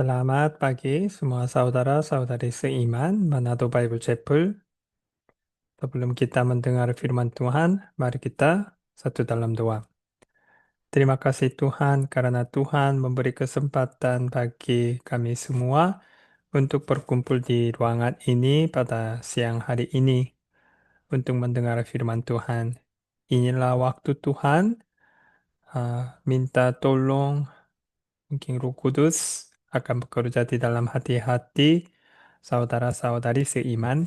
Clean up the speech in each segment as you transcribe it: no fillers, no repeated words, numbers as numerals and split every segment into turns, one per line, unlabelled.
Selamat pagi semua saudara-saudari seiman, Manado Bible Chapel. Sebelum kita mendengar firman Tuhan, mari kita satu dalam doa. Terima kasih Tuhan karena Tuhan memberi kesempatan bagi kami semua untuk berkumpul di ruangan ini pada siang hari ini untuk mendengar firman Tuhan. Inilah waktu Tuhan, minta tolong mungkin Roh Kudus akan bekerja di dalam hati-hati saudara-saudari seiman,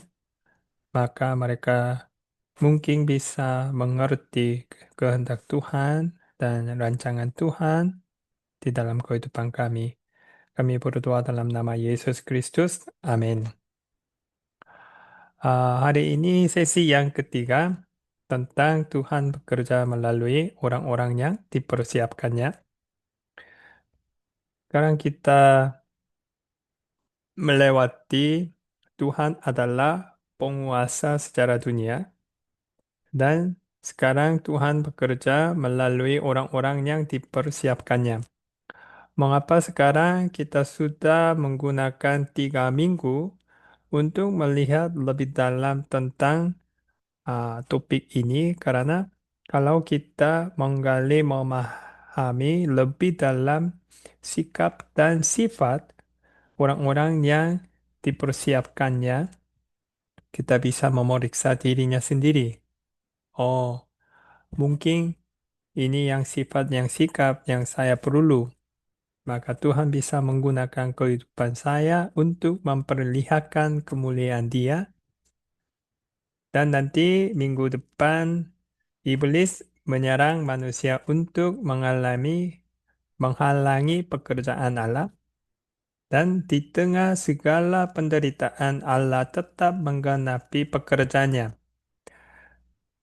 maka mereka mungkin bisa mengerti kehendak Tuhan dan rancangan Tuhan di dalam kehidupan kami. Kami berdoa dalam nama Yesus Kristus. Amin. Hari ini sesi yang ketiga tentang Tuhan bekerja melalui orang-orang yang dipersiapkannya. Sekarang kita melewati Tuhan adalah penguasa secara dunia dan sekarang Tuhan bekerja melalui orang-orang yang dipersiapkannya. Mengapa sekarang kita sudah menggunakan 3 minggu untuk melihat lebih dalam tentang topik ini? Karena kalau kita menggali memahami lebih dalam sikap dan sifat orang-orang yang dipersiapkannya, kita bisa memeriksa dirinya sendiri. Oh, mungkin ini yang sifat, yang sikap yang saya perlu. Maka Tuhan bisa menggunakan kehidupan saya untuk memperlihatkan kemuliaan Dia. Dan nanti minggu depan, iblis menyerang manusia untuk menghalangi pekerjaan Allah. Dan di tengah segala penderitaan, Allah tetap menggenapi pekerjaannya.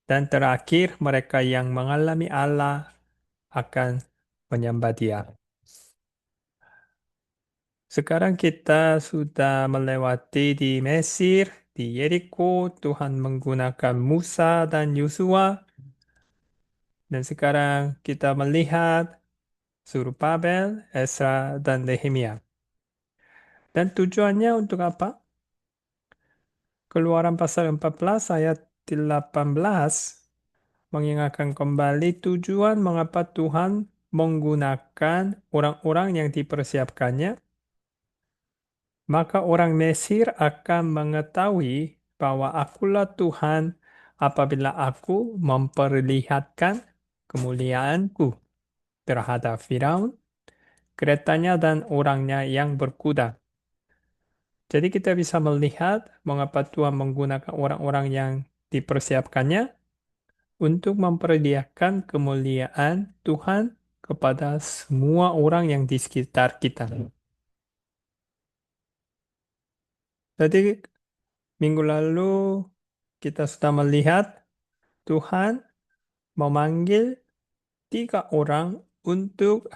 Dan terakhir, mereka yang mengalami Allah akan menyembah Dia. Sekarang kita sudah melewati di Mesir, di Yeriko, Tuhan menggunakan Musa dan Yosua. Dan sekarang kita melihat Zerubabel, Ezra, dan Nehemia. Dan tujuannya untuk apa? Keluaran pasal 14 ayat 18 mengingatkan kembali tujuan mengapa Tuhan menggunakan orang-orang yang dipersiapkannya. Maka orang Mesir akan mengetahui bahwa akulah Tuhan apabila aku memperlihatkan kemuliaanku terhadap Firaun, keretanya dan orangnya yang berkuda. Jadi kita bisa melihat mengapa Tuhan menggunakan orang-orang yang dipersiapkannya untuk memperlihatkan kemuliaan Tuhan kepada semua orang yang di sekitar kita. Jadi minggu lalu kita sudah melihat Tuhan memanggil 3 orang untuk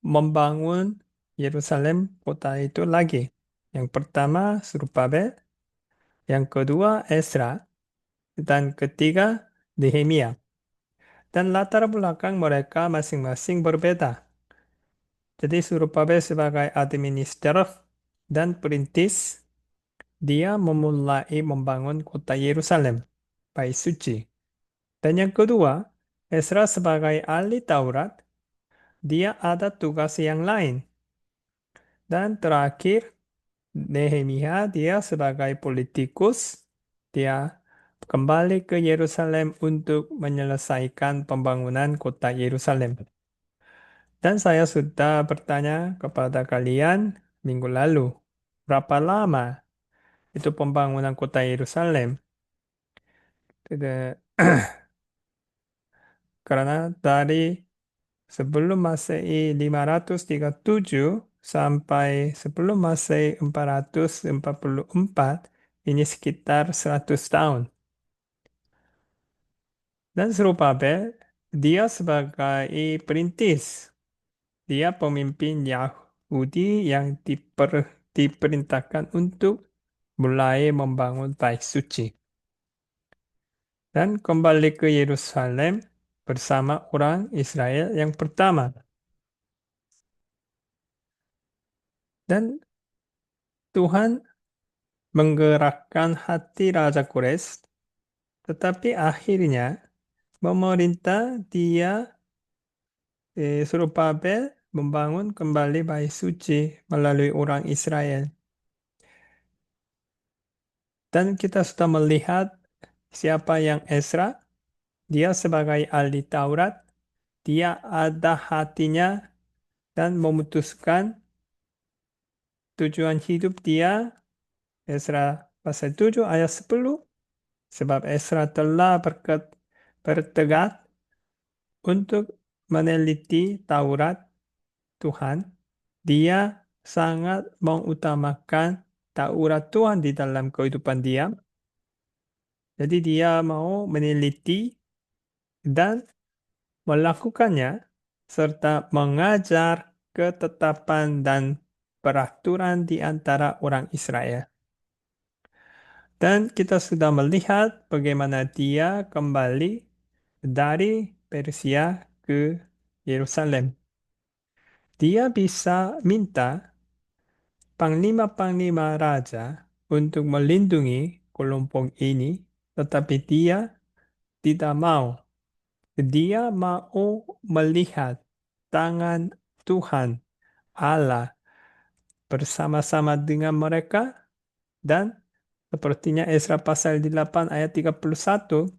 membangun Yerusalem kota itu lagi. Yang pertama Zerubabel, yang kedua Ezra, dan ketiga Nehemia. Dan latar belakang mereka masing-masing berbeda. Jadi Zerubabel sebagai administrator dan perintis, dia memulai membangun kota Yerusalem, bait suci. Dan yang kedua, Ezra sebagai ahli Taurat, dia ada tugas yang lain. Dan terakhir, Nehemia, dia sebagai politikus, dia kembali ke Yerusalem untuk menyelesaikan pembangunan kota Yerusalem. Dan saya sudah bertanya kepada kalian minggu lalu, berapa lama itu pembangunan kota Yerusalem? Karena dari sebelum Masehi 537 sampai sebelum Masehi 444, ini sekitar 100 tahun. Dan Zerubabel, dia sebagai perintis, dia pemimpin Yahudi yang diperintahkan untuk mulai membangun bait suci. Dan kembali ke Yerusalem bersama orang Israel yang pertama. Dan Tuhan menggerakkan hati Raja Kores, tetapi akhirnya memerintah dia Zorobabel membangun kembali bait suci melalui orang Israel. Dan kita sudah melihat siapa yang Ezra, dia sebagai ahli Taurat, dia ada hatinya dan memutuskan tujuan hidup dia, Ezra pasal 7 ayat 10, sebab Ezra telah bertekad untuk meneliti Taurat Tuhan, dia sangat mengutamakan Taurat Tuhan di dalam kehidupan dia. Jadi dia mau meneliti dan melakukannya serta mengajar ketetapan dan peraturan di antara orang Israel. Dan kita sudah melihat bagaimana dia kembali dari Persia ke Yerusalem. Dia bisa minta panglima-panglima raja untuk melindungi kelompok ini, tetapi dia tidak mau. Dia mau melihat tangan Tuhan Allah bersama-sama dengan mereka, dan sepertinya Ezra pasal 8 ayat 31,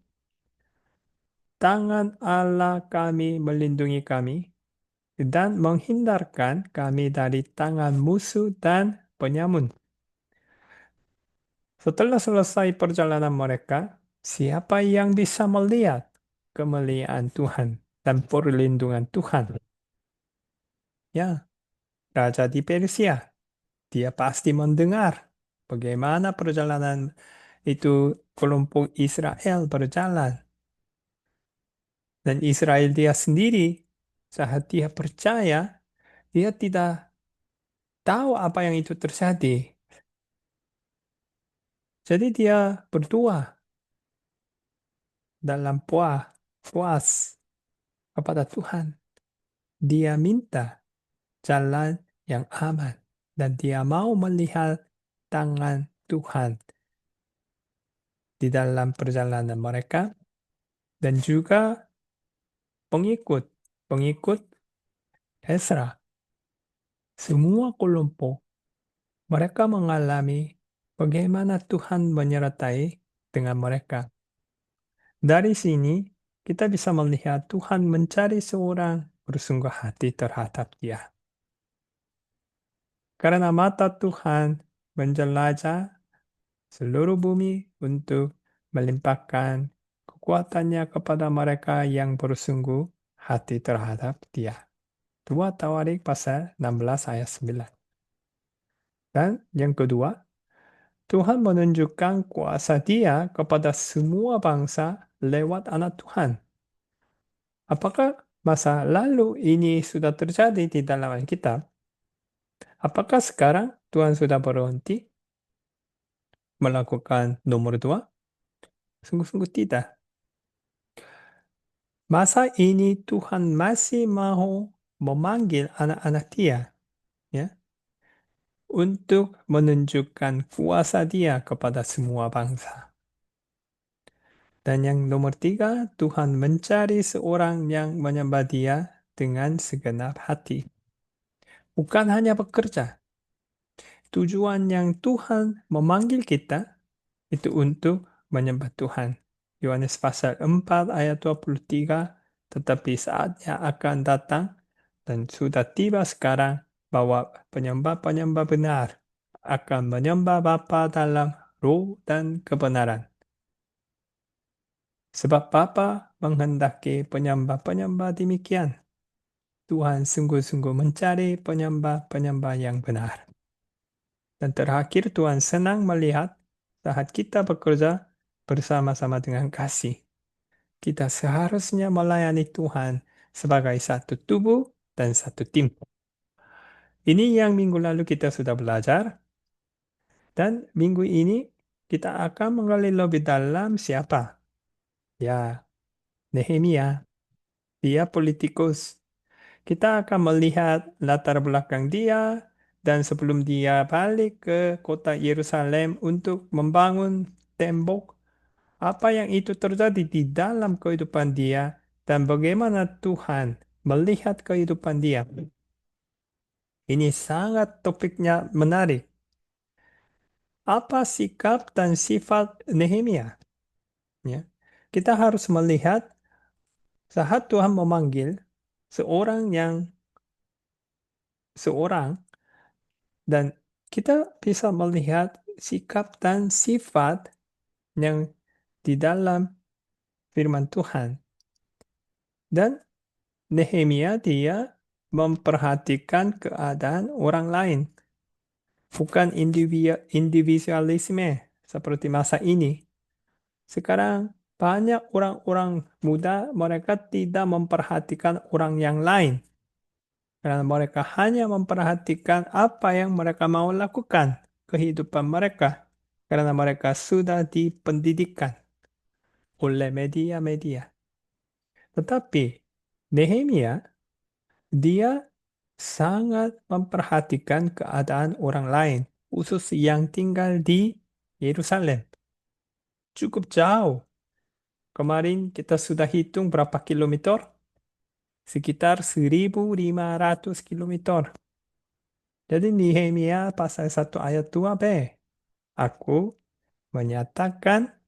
tangan Allah kami melindungi kami dan menghindarkan kami dari tangan musuh dan penyamun. Setelah selesai perjalanan mereka, siapa yang bisa melihat kemuliaan Tuhan dan perlindungan Tuhan? Ya, Raja di Persia. Dia pasti mendengar bagaimana perjalanan itu kelompok Israel berjalan. Dan Israel dia sendiri, saat dia percaya, dia tidak tahu apa yang itu terjadi. Jadi dia berdoa dalam puas kepada Tuhan. Dia minta jalan yang aman. Dan dia mau melihat tangan Tuhan di dalam perjalanan mereka. Dan juga pengikut Ezra. Semua kelompok mereka mengalami bagaimana Tuhan menyertai dengan mereka. Dari sini kita bisa melihat Tuhan mencari seorang bersungguh hati terhadap dia. Karena mata Tuhan menjelajah seluruh bumi untuk melimpahkan kekuatannya kepada mereka yang bersungguh hati terhadap dia. 2 Tawarik pasal 16 ayat 9. Dan yang kedua, Tuhan menunjukkan kuasa dia kepada semua bangsa lewat anak Tuhan. Apakah masa lalu ini sudah terjadi di dalam Alkitab? Apakah sekarang Tuhan sudah berhenti melakukan nomor dua? Sungguh-sungguh tidak. Masa ini Tuhan masih mau memanggil anak-anak dia, ya, untuk menunjukkan kuasa dia kepada semua bangsa. Dan yang nomor tiga, Tuhan mencari seorang yang menyembah dia dengan segenap hati. Bukan hanya bekerja. Tujuan yang Tuhan memanggil kita itu untuk menyembah Tuhan. Yohanes pasal 4 ayat 23, tetapi saatnya akan datang dan sudah tiba sekarang bahwa penyembah-penyembah benar akan menyembah Bapa dalam roh dan kebenaran. Sebab Bapa menghendaki penyembah-penyembah demikian. Tuhan sungguh-sungguh mencari penyembah-penyembah yang benar. Dan terakhir, Tuhan senang melihat saat kita bekerja bersama-sama dengan kasih. Kita seharusnya melayani Tuhan sebagai satu tubuh dan satu tim. Ini yang minggu lalu kita sudah belajar. Dan minggu ini kita akan menggali lebih dalam siapa? Ya, Nehemia. Dia politikus. Kita akan melihat latar belakang dia Dan sebelum dia balik ke kota Yerusalem untuk membangun tembok, apa yang itu terjadi di dalam kehidupan dia dan bagaimana Tuhan melihat kehidupan dia. Ini sangat topiknya menarik. Apa sikap dan sifat Nehemia? Ya. Kita harus melihat saat Tuhan memanggil seorang dan kita bisa melihat sikap dan sifat yang di dalam firman Tuhan. Dan Nehemia dia memperhatikan keadaan orang lain, bukan individualisme seperti masa ini. Sekarang banyak orang-orang muda mereka tidak memperhatikan orang yang lain. Karena mereka hanya memperhatikan apa yang mereka mau lakukan kehidupan mereka. Karena mereka sudah dipendidikan oleh media-media. Tetapi Nehemia, dia sangat memperhatikan keadaan orang lain, khusus yang tinggal di Yerusalem. Cukup jauh. Kemarin kita sudah hitung berapa kilometer? Sekitar 1.500 kilometer. Jadi Nehemia pasal 1 ayat 2b. Aku menyatakan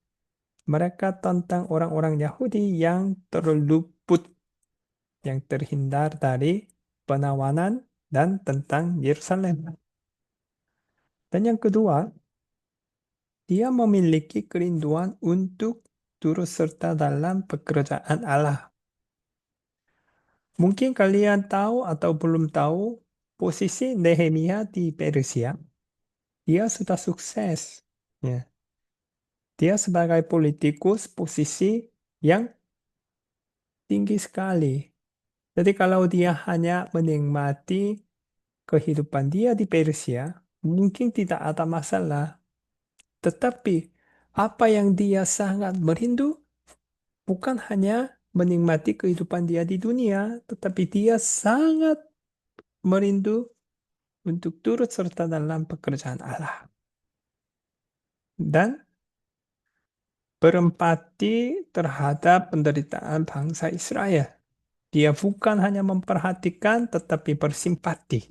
mereka tentang orang-orang Yahudi yang terluput, yang terhindar dari penawanan dan tentang Yerusalem. Dan yang kedua, dia memiliki kerinduan untuk turut serta dalam pekerjaan Allah. Mungkin kalian tahu atau belum tahu posisi Nehemia di Persia. Dia sudah sukses. Ya. Dia sebagai politikus posisi yang tinggi sekali. Jadi kalau dia hanya menikmati kehidupan dia di Persia, mungkin tidak ada masalah. Tetapi apa yang dia sangat merindu bukan hanya menikmati kehidupan dia di dunia, tetapi dia sangat merindu untuk turut serta dalam pekerjaan Allah. Dan berempati terhadap penderitaan bangsa Israel. Dia bukan hanya memperhatikan, tetapi bersimpati.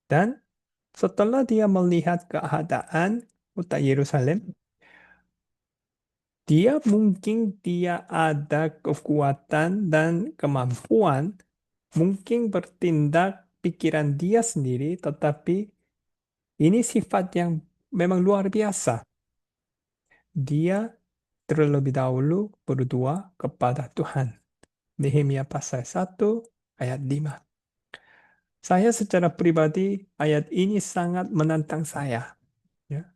Dan setelah dia melihat keadaan kota Yerusalem, dia ada kekuatan dan kemampuan, mungkin bertindak pikiran dia sendiri, tetapi ini sifat yang memang luar biasa. Dia terlebih dahulu berdoa kepada Tuhan. Nehemia pasal 1 ayat 5. Saya secara pribadi, ayat ini sangat menantang saya. Ya.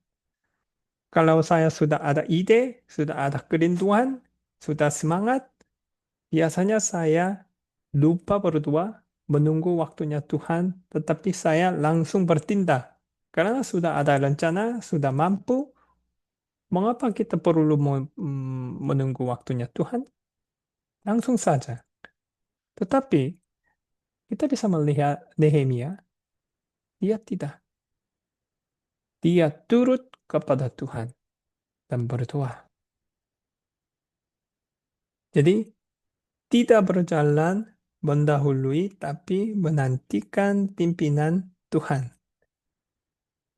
Kalau saya sudah ada ide, sudah ada kerinduan, sudah semangat, biasanya saya lupa berdoa, menunggu waktunya Tuhan, tetapi saya langsung bertindak. Karena sudah ada rencana, sudah mampu, mengapa kita perlu menunggu waktunya Tuhan? Langsung saja. Tetapi kita bisa melihat Nehemia, dia tidak. Dia turut kepada Tuhan dan berdoa. Jadi tidak berjalan mendahului, tapi menantikan pimpinan Tuhan.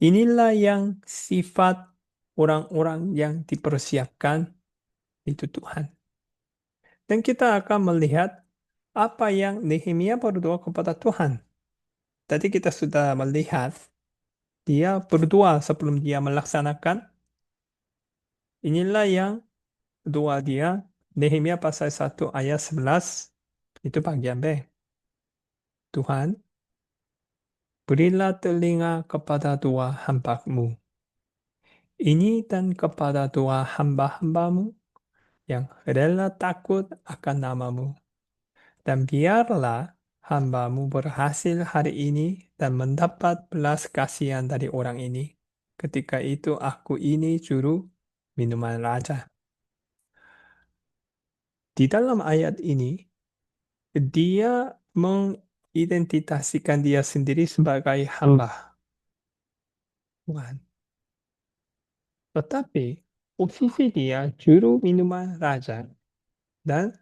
Inilah yang sifat orang-orang yang dipersiapkan itu Tuhan. Dan kita akan melihat apa yang Nehemia berdoa kepada Tuhan. Tadi kita sudah melihat dia berdoa sebelum dia melaksanakan. Inilah yang doa dia. Nehemia pasal 1 ayat 11. Itu bagian B. Tuhan, berilah telinga kepada doa hamba-Mu ini dan kepada doa hamba-hamba-Mu yang rela takut akan nama-Mu. Dan biarlah hamba-Mu berhasil hari ini dan mendapat belas kasihan dari orang ini. Ketika itu aku ini juru minuman raja. Di dalam ayat ini, dia mengidentifikasikan dia sendiri sebagai hamba Tuhan. Tetapi posisi dia juru minuman raja. Dan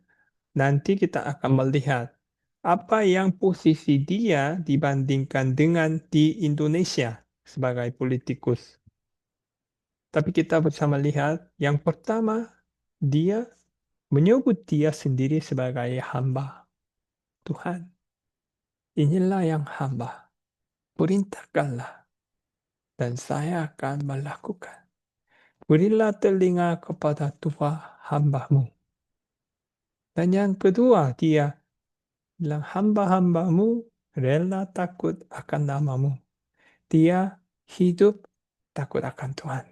nanti kita akan melihat apa yang posisi dia dibandingkan dengan di Indonesia sebagai politikus. Tapi kita bisa melihat yang pertama, dia menyebut dia sendiri sebagai hamba Tuhan. Inilah yang hamba. Perintahkanlah dan saya akan melakukan. Berilah telinga kepada Tuhan hambamu. Dan yang kedua, dia bilang hamba-hambamu rela takut akan namamu. Dia hidup takut akan Tuhan.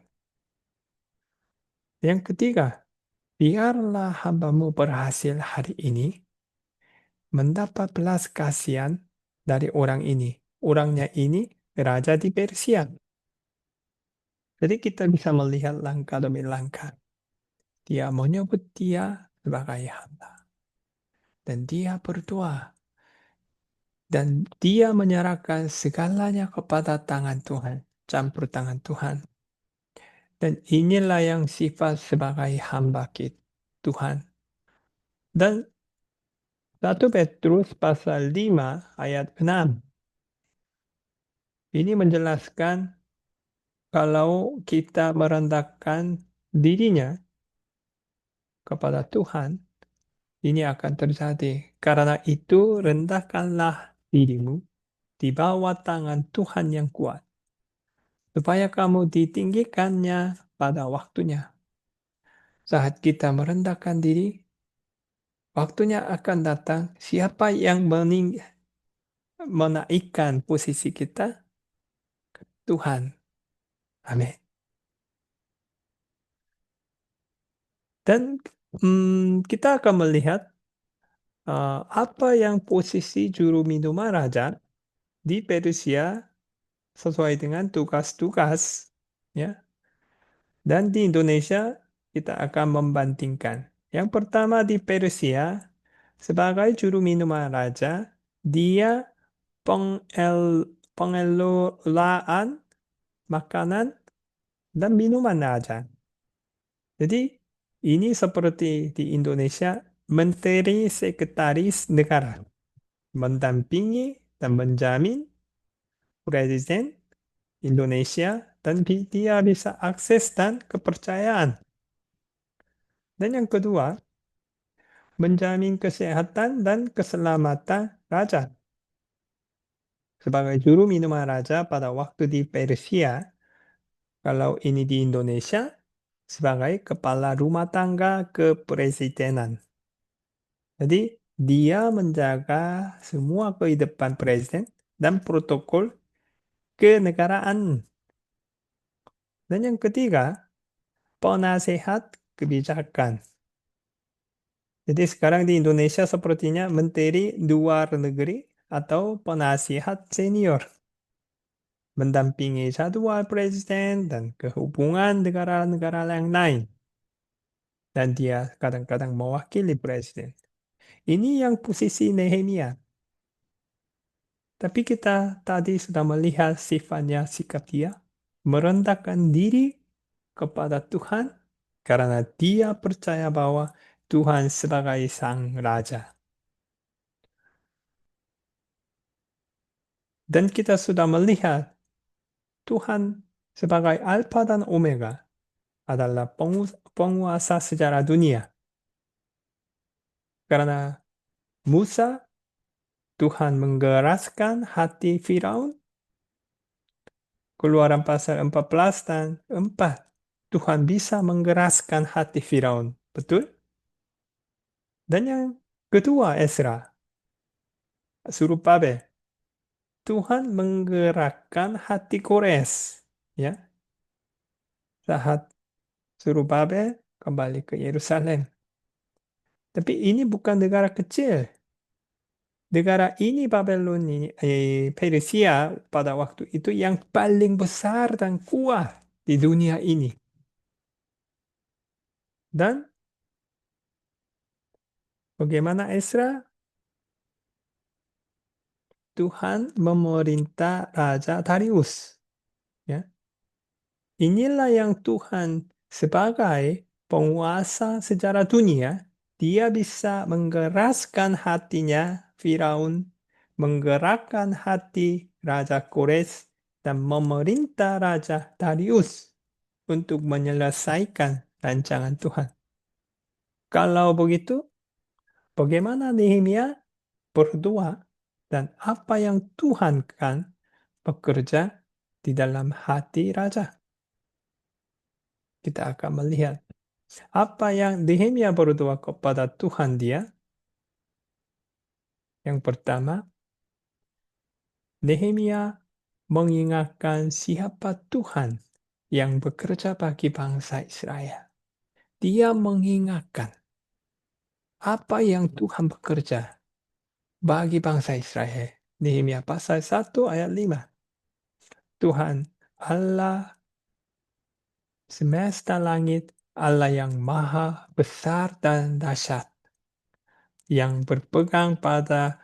Yang ketiga, biarlah hambamu berhasil hari ini mendapat belas kasihan dari orang ini. Orangnya ini raja di Persia. Jadi kita bisa melihat langkah demi langkah. Dia menyebut dia sebagai hamba. Dan dia berdoa. Dan dia menyerahkan segalanya kepada tangan Tuhan. Campur tangan Tuhan. Dan inilah yang sifat sebagai hamba kita, Tuhan. Dan 1 Petrus pasal 5 ayat 6. Ini menjelaskan kalau kita merendahkan dirinya kepada Tuhan, ini akan terjadi. Karena itu, rendahkanlah dirimu di bawah tangan Tuhan yang kuat, supaya kamu ditinggikannya pada waktunya. Saat kita merendahkan diri, waktunya akan datang. Siapa yang menaikkan posisi kita? Tuhan. Amin. Dan kita akan melihat apa yang posisi juru minuman raja di Persia sesuai dengan tugas-tugas, ya. Dan di Indonesia kita akan membandingkan. Yang pertama di Persia sebagai juru minuman raja, dia pengelolaan makanan dan minuman raja. Jadi ini seperti di Indonesia Menteri Sekretaris Negara mendampingi dan menjamin Presiden Indonesia dan dia bisa akses dan kepercayaan. Dan yang kedua, menjamin kesehatan dan keselamatan raja. Sebagai juru minuman raja pada waktu di Persia, kalau ini di Indonesia, sebagai kepala rumah tangga kepresidenan. Jadi, dia menjaga semua kehidupan presiden dan protokol kenegaraan. Dan yang ketiga, penasehat kebijakan. Jadi sekarang di Indonesia sepertinya Menteri Luar Negeri atau penasihat senior. Mendampingi jadwal presiden dan kehubungan negara-negara yang lain. Dan dia kadang-kadang mewakili presiden. Ini yang posisi Nehemia. Tapi kita tadi sudah melihat sifatnya, sikap dia. Merendahkan diri kepada Tuhan karena dia percaya bahwa Tuhan sebagai sang raja. Dan kita sudah melihat Tuhan sebagai Alfa dan Omega adalah penguasa sejarah dunia. Karena Musa, Tuhan menggeraskan hati Firaun. Keluaran pasal 14 dan 4. Tuhan bisa menggeraskan hati Firaun. Betul? Dan yang kedua Ezra, Surubabel. Tuhan menggerakkan hati Kores. Ya, saat Surubabel kembali ke Yerusalem. Tapi ini bukan negara kecil. Negara ini Babylon ini, Persia pada waktu itu yang paling besar dan kuat di dunia ini. Dan bagaimana Ezra? Tuhan memerintah Raja Darius. Ya. Inilah yang Tuhan sebagai penguasa sejarah dunia, dia bisa menggeraskan hatinya Firaun, menggerakkan hati Raja Kores, dan memerintah Raja Darius untuk menyelesaikan rancangan Tuhan. Kalau begitu, bagaimana Nehemia berdoa dan apa yang Tuhan kan bekerja di dalam hati Raja? Kita akan melihat apa yang Nehemia berdoa kepada Tuhan dia. Yang pertama, Nehemia mengingatkan siapa Tuhan yang bekerja bagi bangsa Israel. Dia mengingatkan apa yang Tuhan bekerja bagi bangsa Israel. Nehemia pasal 1 ayat 5. Tuhan Allah semesta langit, Allah yang maha besar dan dahsyat, yang berpegang pada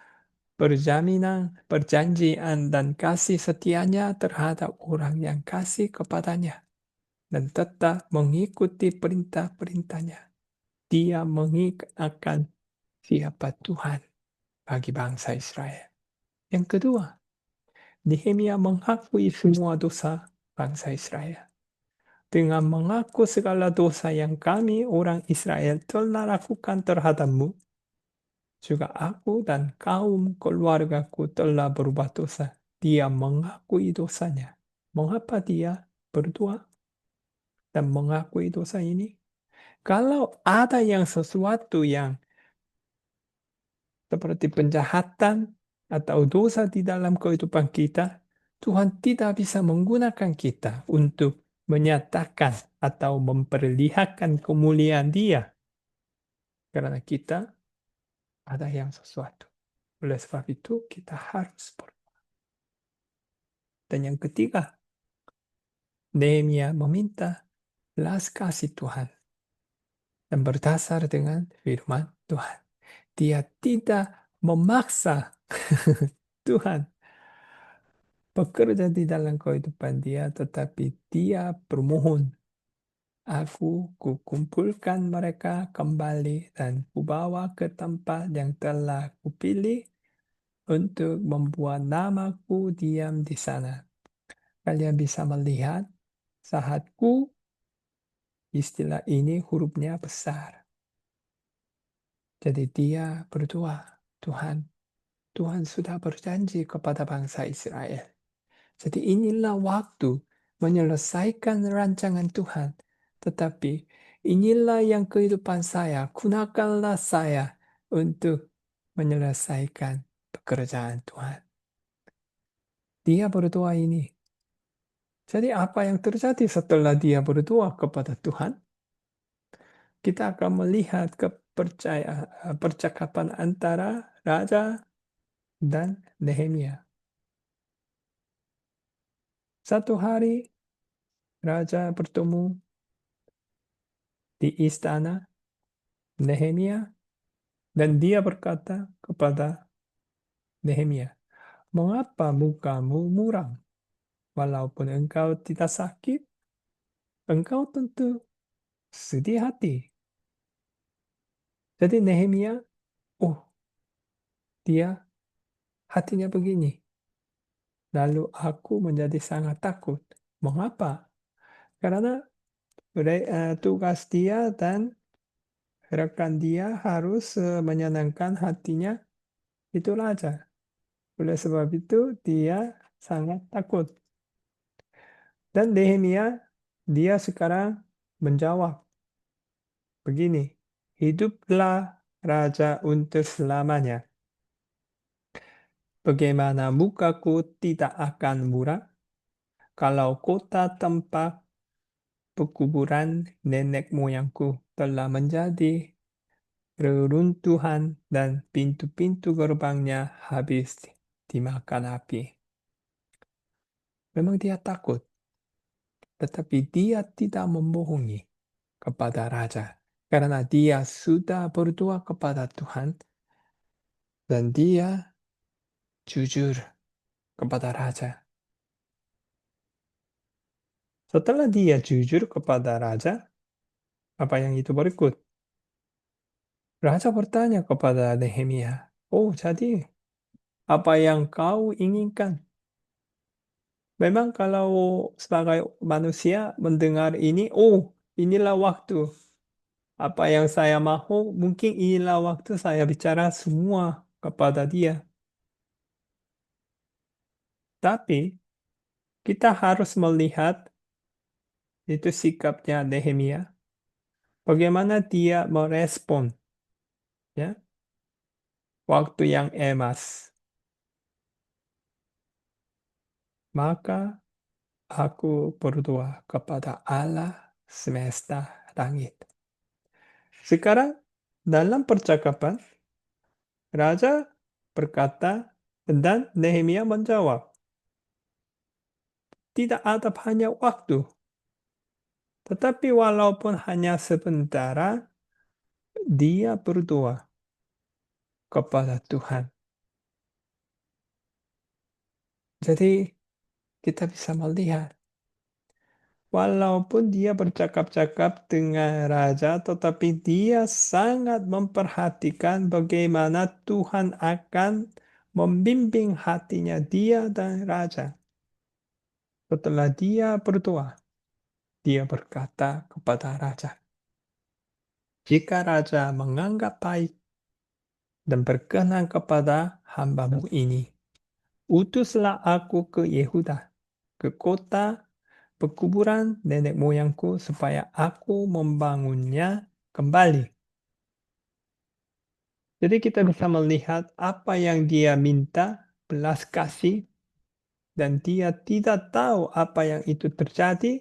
perjanjian dan kasih setianya terhadap orang yang kasih kepadanya dan tetap mengikuti perintah-perintahnya. Dia mengingatkan siapa Tuhan bagi bangsa Israel. Yang kedua, Nehemia mengakui semua dosa bangsa Israel. Dengan mengaku segala dosa yang kami orang Israel telah lakukan terhadapmu, juga aku dan kaum keluargaku telah berbuat dosa. Dia mengakui dosanya. Mengapa dia berdoa dan mengakui dosa ini? Kalau ada yang sesuatu yang seperti penjahatan atau dosa di dalam kehidupan kita, Tuhan tidak bisa menggunakan kita untuk menyatakan atau memperlihatkan kemuliaan Dia. Karena kita ada yang sesuatu. Oleh sebab itu, kita harus berdoa. Dan yang ketiga, Nehemia meminta belas kasih Tuhan dan berdasar dengan firman Tuhan. Dia tidak memaksa Tuhan bekerja di dalam kehidupan dia, tetapi dia bermohon, aku kukumpulkan mereka kembali dan kubawa ke tempat yang telah kupilih untuk membuat namaku diam di sana. Kalian bisa melihat saatku, istilah ini hurufnya besar. Jadi dia berdoa, Tuhan sudah berjanji kepada bangsa Israel. Jadi inilah waktu menyelesaikan rancangan Tuhan. Tetapi inilah yang kehidupan saya, gunakanlah saya untuk menyelesaikan pekerjaan Tuhan. Dia berdoa ini. Jadi apa yang terjadi setelah dia berdoa kepada Tuhan? Kita akan melihat percakapan antara Raja dan Nehemia. Satu hari Raja bertemu di istana Nehemia dan dia berkata kepada Nehemia, "Mengapa mukamu muram? Walaupun engkau tidak sakit, engkau tentu sedih hati." Jadi Nehemia, oh dia hatinya begini. Lalu aku menjadi sangat takut. Mengapa? Karena tugas dia dan rekan dia harus menyenangkan hatinya itu raja. Oleh sebab itu dia sangat takut. Dan Nehemia dia sekarang menjawab begini, hiduplah raja untuk selamanya. Bagaimana mukaku tidak akan murah kalau kota tempat pekuburan nenek moyangku telah menjadi reruntuhan dan pintu-pintu gerbangnya habis dimakan api. Memang dia takut, tetapi dia tidak membohongi kepada raja. Karena dia sudah berdoa kepada Tuhan dan dia jujur kepada raja. Setelah dia jujur kepada raja, apa yang itu berikut? Raja bertanya kepada Nehemia, "Oh, jadi apa yang kau inginkan?" Memang kalau sebagai manusia mendengar ini, "Oh, inilah waktu. Apa yang saya mau, mungkin inilah waktu saya bicara semua kepada dia." Tapi kita harus melihat itu sikapnya Nehemia, bagaimana dia merespon ya waktu yang emas. Maka aku berdoa kepada Allah semesta langit. Sekarang dalam percakapan raja berkata dan Nehemia menjawab, tidak ada banyak waktu, tetapi walaupun hanya sebentar, dia berdoa kepada Tuhan. Jadi kita bisa melihat, walaupun dia bercakap-cakap dengan raja, tetapi dia sangat memperhatikan bagaimana Tuhan akan membimbing hatinya dia dan raja. Setelah dia berdoa, dia berkata kepada raja, "Jika raja menganggap baik dan berkenan kepada hambamu ini, utuslah aku ke Yehuda, ke kota pekuburan nenek moyangku, supaya aku membangunnya kembali." Jadi kita bisa melihat apa yang dia minta, belas kasih, dan dia tidak tahu apa yang itu terjadi,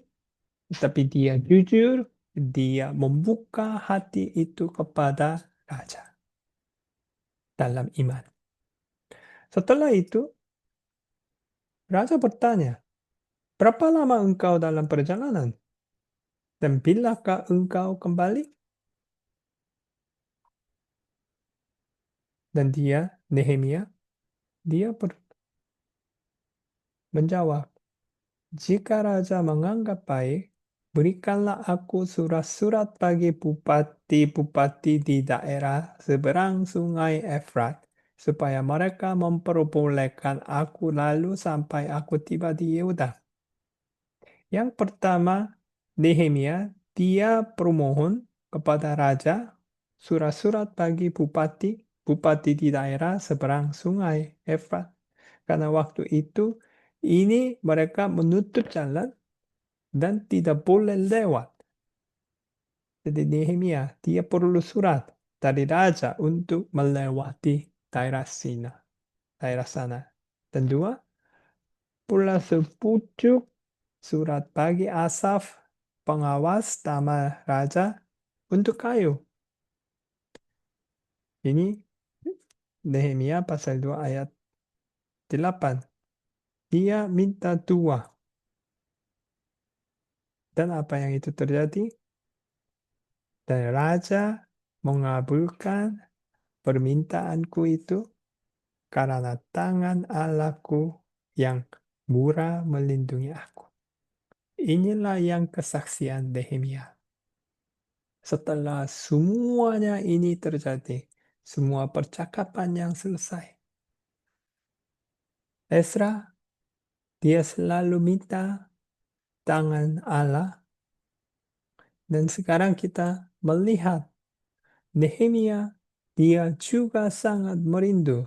tetapi dia jujur, dia membuka hati itu kepada raja dalam iman. Setelah itu, raja bertanya, "Berapa lama engkau dalam perjalanan? Dan bilakah engkau kembali?" Dan dia, Nehemia, dia menjawab, "Jika raja menganggap baik, berikanlah aku surat-surat bagi bupati-bupati di daerah seberang sungai Efrat, supaya mereka memperbolehkan aku lalu sampai aku tiba di Yehuda." Yang pertama, Nehemia, dia permohon kepada raja surat-surat bagi bupati di daerah seberang sungai Efrat. Karena waktu itu ini mereka menutup jalan dan tidak boleh lewat. Jadi Nehemia, dia perlu surat dari raja untuk melewati daerah sana. Dan dua, pula sepucuk surat bagi Asaf, pengawas taman raja, untuk kayu. Ini Nehemia pasal 2 ayat 8. Dia minta dua. Dan apa yang itu terjadi? Dan raja mengabulkan permintaanku itu karena tangan Allahku yang murah melindungi aku. Inilah yang kesaksian Nehemia. Setelah semuanya ini terjadi, semua percakapan yang selesai, Ezra, dia selalu minta tangan Allah, dan sekarang kita melihat Nehemia, dia juga sangat merindu,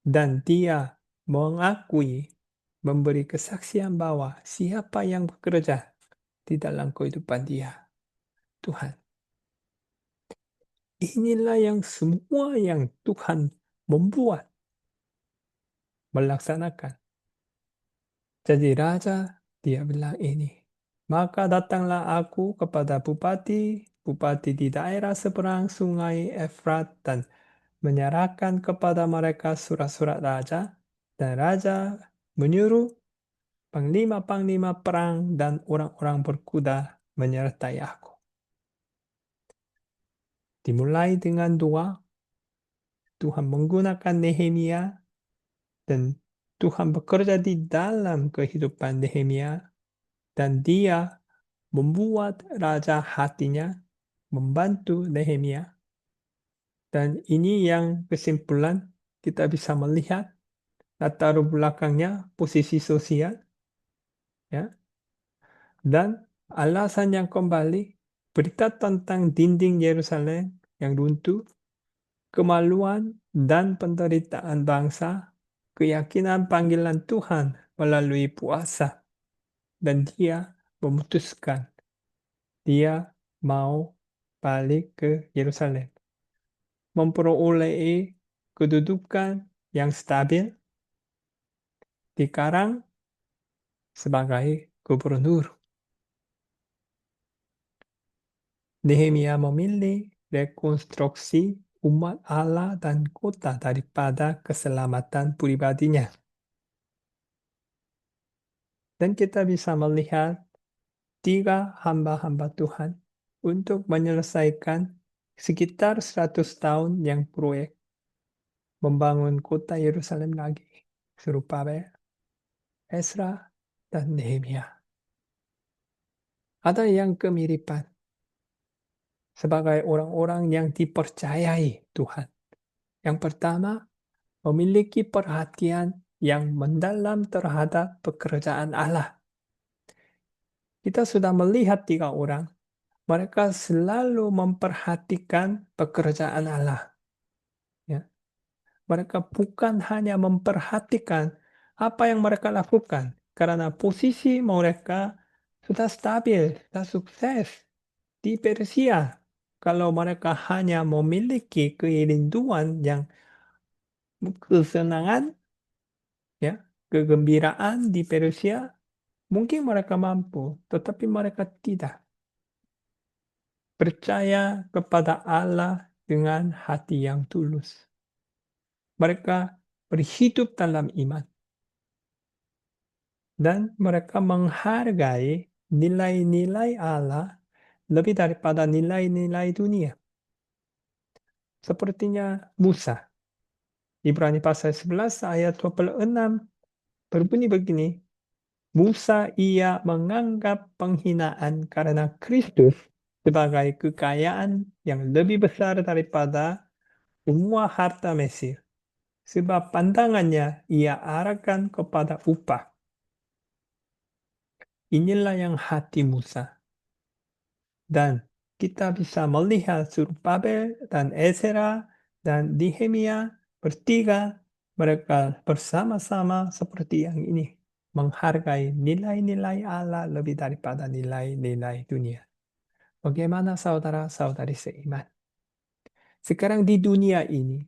dan dia mengakui, memberi kesaksian bahwa siapa yang bekerja di dalam kehidupan dia, Tuhan. Inilah yang semua yang Tuhan membuat, melaksanakan. Jadi raja, dia bilang ini, "Maka datanglah aku kepada bupati di daerah seberang sungai Efrat, dan menyerahkan kepada mereka surat-surat raja, dan raja menyuruh panglima-panglima perang dan orang-orang berkuda menyertai aku." Dimulai dengan doa, Tuhan menggunakan Nehemia Dan Tuhan bekerja di dalam kehidupan Nehemia dan dia membuat raja hatinya membantu Nehemia. Dan ini yang kesimpulan kita bisa melihat latar belakangnya, posisi sosial, ya. Dan alasan yang kembali, berita tentang dinding Yerusalem yang runtuh, kemaluan dan penderitaan bangsa, keyakinan panggilan Tuhan melalui puasa, dan dia memutuskan dia mau balik ke Yerusalem, memperoleh kedudukan yang stabil di Karang sebagai gubernur. Nehemia memilih rekonstruksi umat Allah dan kota daripada keselamatan pribadinya. Dan kita bisa melihat 3 hamba-hamba Tuhan untuk menyelesaikan sekitar 100 tahun yang proyek membangun kota Yerusalem lagi. Zerubabel, Ezra, dan Nehemia. Ada yang kemiripan sebagai orang-orang yang dipercayai Tuhan. Yang pertama, memiliki perhatian yang mendalam terhadap pekerjaan Allah. Kita sudah melihat 3 orang. Mereka selalu memperhatikan pekerjaan Allah. Ya. Mereka bukan hanya memperhatikan apa yang mereka lakukan, karena posisi mereka sudah stabil, sudah sukses di Persia. Kalau mereka hanya memiliki kerinduan yang kesenangan, ya, kegembiraan di Persia, mungkin mereka mampu, tetapi mereka tidak percaya kepada Allah dengan hati yang tulus. Mereka berhidup dalam iman dan mereka menghargai nilai-nilai Allah lebih daripada nilai-nilai dunia. Sepertinya Musa. Ibrani pasal 11 ayat 26 berbunyi begini. Musa ia menganggap penghinaan karena Kristus sebagai kekayaan yang lebih besar daripada semua harta Mesir. Sebab pandangannya ia arahkan kepada upah. Inilah yang hati Musa. Dan kita bisa melihat Zerubabel dan Ezra dan Nehemia bertiga, mereka bersama-sama seperti yang ini. Menghargai nilai-nilai Allah lebih daripada nilai-nilai dunia. Bagaimana saudara-saudari seiman? Sekarang di dunia ini,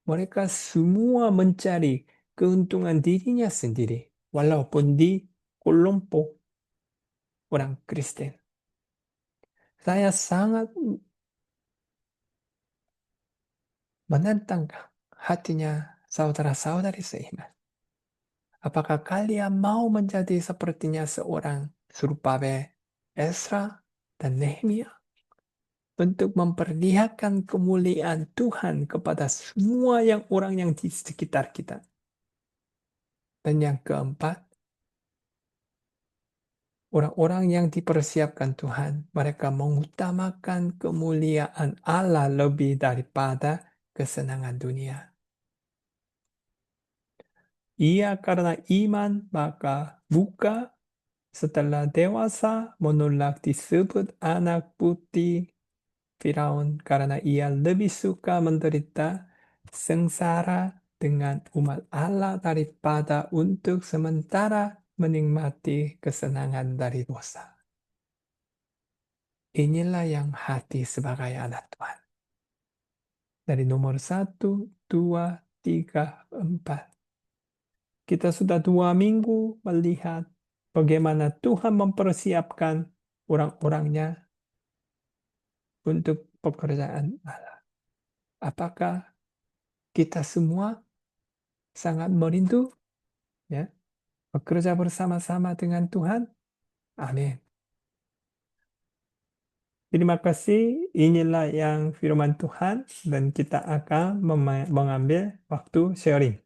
mereka semua mencari keuntungan dirinya sendiri, walaupun di kelompok orang Kristen. Saya sangat menentang hatinya saudara-saudari seiman. Apakah kalian mau menjadi sepertinya seorang Zerubabel, Ezra, dan Nehemia? Untuk memperlihatkan kemuliaan Tuhan kepada semua orang yang di sekitar kita. Dan yang keempat, orang-orang yang dipersiapkan Tuhan, mereka mengutamakan kemuliaan Allah lebih daripada kesenangan dunia. Ia karena iman maka buka setelah dewasa menolak disebut anak putih Firaun karena ia lebih suka menderita sengsara dengan umat Allah daripada untuk sementara menikmati kesenangan dari dosa. Inilah yang hati sebagai anak Tuhan. Dari nomor 1, 2, 3, 4. Kita sudah 2 minggu melihat bagaimana Tuhan mempersiapkan orang-orangnya untuk pekerjaan Allah. Apakah kita semua sangat merindu ya bekerja bersama-sama dengan Tuhan? Amin. Terima kasih. Inilah yang firman Tuhan dan kita akan mengambil waktu sharing.